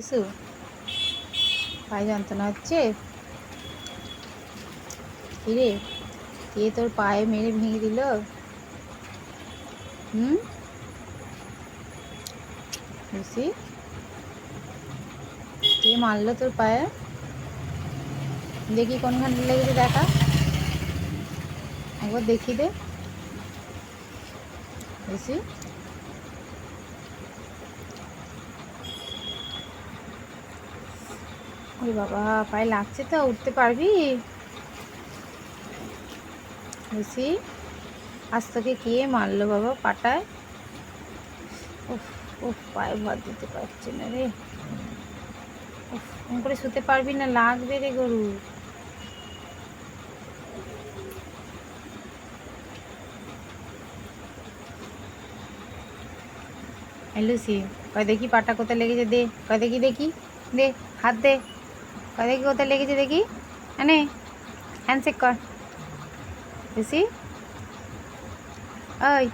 কিছু পায়ে যন্ত্রণা হচ্ছে? কিরে, কে তোর পায়ে মেরে ভেঙে দিল? বুঝি, কে মারলো তোর পায়ে? দেখি কোনখানে লেগেছে, দেখা একবার, দেখি দে। বুঝি, ওরে বাবা, পায়ে লাগছে তো, উঠতে পারবি? বুঝি, আজ তোকে কে মারলো বাবা পাটায়? উফ উফ, পায়ে ভাত দিতে পারছি না রে। উফ, ফোন করে শুতে পারবি না, লাগবে রে গরু। লুসি, কয় দেখি পাটা কোথায় লেগেছে, দে। কয় দেখি, দেখি, দে, হাত দে। কয় দেখি কোথায় লেগেছে, দেখি। আনে, হ্যান্ডশেক কর। লুসি, ওই,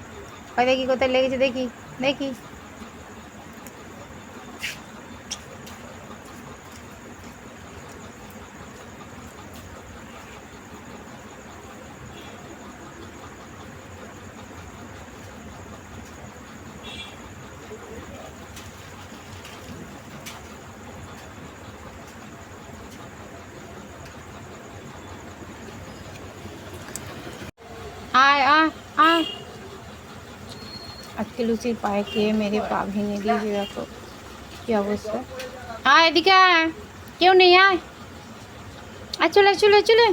কয় দেখি কোথায় লেগেছে, দেখি, দেখি। আয় আয় আয়। আজকে লুচির পায়ে কে মেরে পা ভেঙে দিয়েছে, দেখো কি অবস্থা। আয় এদিকে আয়, কেউ নেই, আয়, চলে চলে চলে।